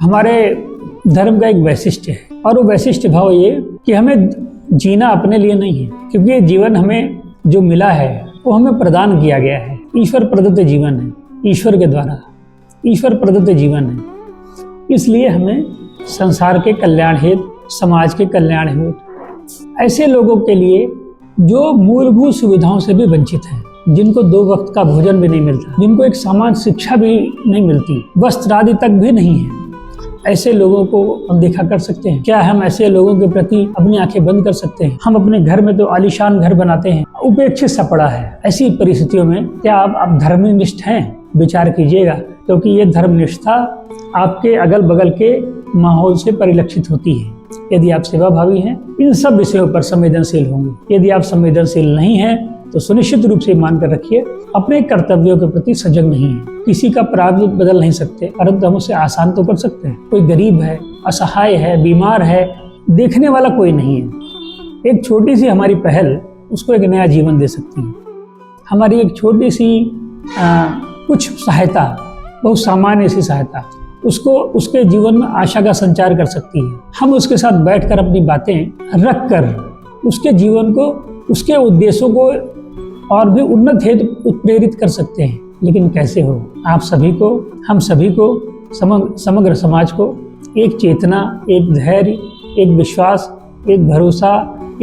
हमारे धर्म का एक वैशिष्ट्य है और वो वैशिष्ट्य भाव ये कि हमें जीना अपने लिए नहीं है, क्योंकि ये जीवन हमें जो मिला है वो हमें प्रदान किया गया है। ईश्वर प्रदत्त जीवन है, ईश्वर के द्वारा ईश्वर प्रदत्त जीवन है। इसलिए हमें संसार के कल्याण हेतु, समाज के कल्याण हेतु, ऐसे लोगों के लिए जो मूलभूत सुविधाओं से भी वंचित हैं, जिनको 2 वक्त का भोजन भी नहीं मिलता, जिनको एक सामान्य शिक्षा भी नहीं मिलती, वस्त्र आदि तक भी नहीं है, ऐसे लोगों को हम देखा कर सकते हैं। क्या हम ऐसे लोगों के प्रति अपनी आंखें बंद कर सकते हैं? हम अपने घर में तो आलीशान घर बनाते हैं, उपेक्षित सा पड़ा है। ऐसी परिस्थितियों में क्या आप धर्मनिष्ठ हैं? विचार कीजिएगा, क्योंकि ये धर्मनिष्ठता आपके अगल बगल के माहौल से परिलक्षित होती है। यदि आप सेवाभावी हैं, इन सब विषयों पर संवेदनशील होंगे। यदि आप संवेदनशील नहीं हैं तो सुनिश्चित रूप से मान कर रखिए, अपने कर्तव्यों के प्रति सजग नहीं है। किसी का प्रारब्ध बदल नहीं सकते, परंतु हम उसे आसान तो कर सकते हैं। कोई गरीब है, असहाय है, बीमार है, देखने वाला कोई नहीं है। एक छोटी सी हमारी पहल उसको एक नया जीवन दे सकती है। हमारी एक छोटी सी कुछ सहायता, बहुत सामान्य सी सहायता, उसको उसके जीवन में आशा का संचार कर सकती है। हम उसके साथ बैठकर अपनी बातें रख कर उसके जीवन को, उसके उद्देश्यों को और भी उन्नत हेतु उत्प्रेरित कर सकते हैं। लेकिन कैसे हो? आप सभी को, हम सभी को, समग्र समाज को एक चेतना, एक धैर्य, एक विश्वास, एक भरोसा,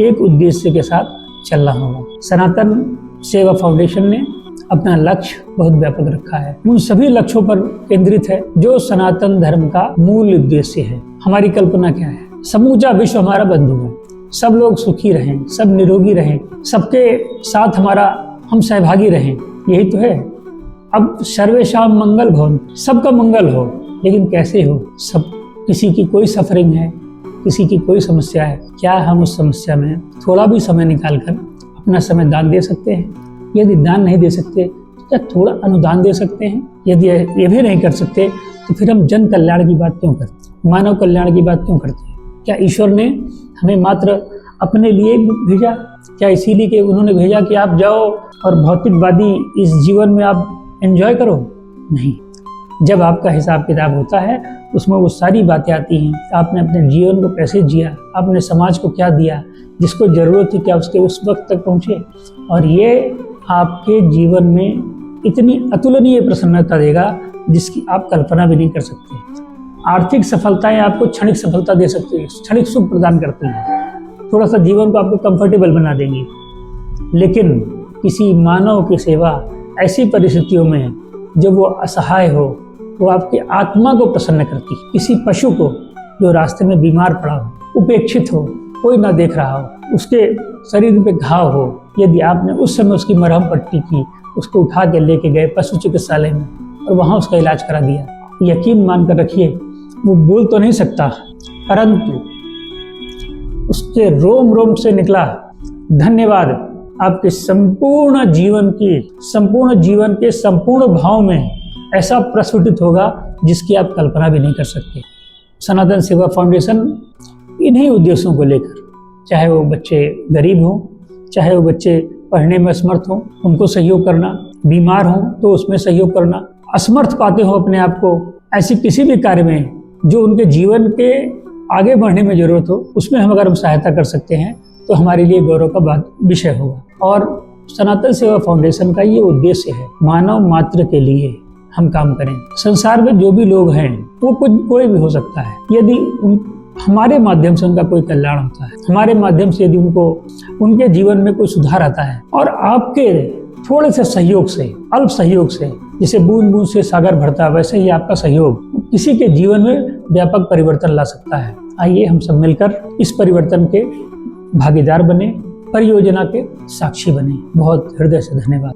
एक उद्देश्य के साथ चलना होगा। सनातन सेवा फाउंडेशन ने अपना लक्ष्य बहुत व्यापक रखा है। उन सभी लक्ष्यों पर केंद्रित है जो सनातन धर्म का मूल उद्देश्य है। हमारी कल्पना क्या है? समूचा विश्व हमारा बंधु है, सब लोग सुखी रहें, सब निरोगी रहें, सबके साथ हम सहभागी रहें, यही तो है। अब सर्वेशाम मंगल भवन, सबका मंगल हो, लेकिन कैसे हो? सब, किसी की कोई सफरिंग है, किसी की कोई समस्या है, क्या हम उस समस्या में थोड़ा भी समय निकालकर अपना समय दान दे सकते हैं? यदि दान नहीं दे सकते क्या थोड़ा अनुदान दे सकते हैं? यदि ये भी नहीं कर सकते तो फिर हम जन कल्याण की बात क्यों करते हैं? मानव कल्याण की बात क्यों करते हैं? क्या ईश्वर ने हमें मात्र अपने लिए भेजा? क्या इसीलिए कि उन्होंने भेजा कि आप जाओ और भौतिकवादी इस जीवन में आप एंजॉय करो? नहीं। जब आपका हिसाब किताब होता है उसमें वो सारी बातें आती हैं। आपने अपने जीवन को कैसे जिया, आपने समाज को क्या दिया, जिसको ज़रूरत थी क्या उसके उस वक्त तक पहुँचे, और ये आपके जीवन में इतनी अतुलनीय प्रसन्नता देगा जिसकी आप कल्पना भी नहीं कर सकते। आर्थिक सफलताएं आपको क्षणिक सफलता दे सकती है, क्षणिक सुख प्रदान करती हैं, थोड़ा सा जीवन को आपको कंफर्टेबल बना देंगी। लेकिन किसी मानव की सेवा ऐसी परिस्थितियों में जब वो असहाय हो, वो आपकी आत्मा को प्रसन्न करती है। किसी पशु को जो रास्ते में बीमार पड़ा हो, उपेक्षित हो, कोई ना देख रहा हो, उसके शरीर पे घाव हो, यदि आपने उस समय उसकी मरहम पट्टी की, उसको उठा के लेके गए पशु चिकित्सालय में और वहाँ उसका इलाज करा दिया, यकीन मान कर रखिए वो बोल तो नहीं सकता, परंतु उसके रोम रोम से निकला धन्यवाद आपके संपूर्ण जीवन के संपूर्ण भाव में ऐसा प्रस्फुटित होगा जिसकी आप कल्पना भी नहीं कर सकते। सनातन सेवा फाउंडेशन इन्हीं उद्देश्यों को लेकर, चाहे वो बच्चे गरीब हों, चाहे वो बच्चे पढ़ने में असमर्थ हों, उनको सहयोग करना, बीमार हों तो उसमें सहयोग करना, असमर्थ पाते हो अपने आप को ऐसी किसी भी कार्य में जो उनके जीवन के आगे बढ़ने में जरूरत हो, उसमें अगर हम सहायता कर सकते हैं तो हमारे लिए गौरव का विषय होगा। और सनातन सेवा फाउंडेशन का ये उद्देश्य है, मानव मात्र के लिए हम काम करें। संसार में जो भी लोग हैं वो कोई भी हो सकता है। यदि हमारे माध्यम से उनका कोई कल्याण होता है, हमारे माध्यम से यदि उनके जीवन में कोई सुधार आता है, और आपके थोड़े से सहयोग से, अल्प सहयोग से, जैसे बूंद बूंद से सागर भरता है, वैसे ही आपका सहयोग किसी के जीवन में व्यापक परिवर्तन ला सकता है। आइए हम सब मिलकर इस परिवर्तन के भागीदार बने, परियोजना के साक्षी बने। बहुत हृदय से धन्यवाद।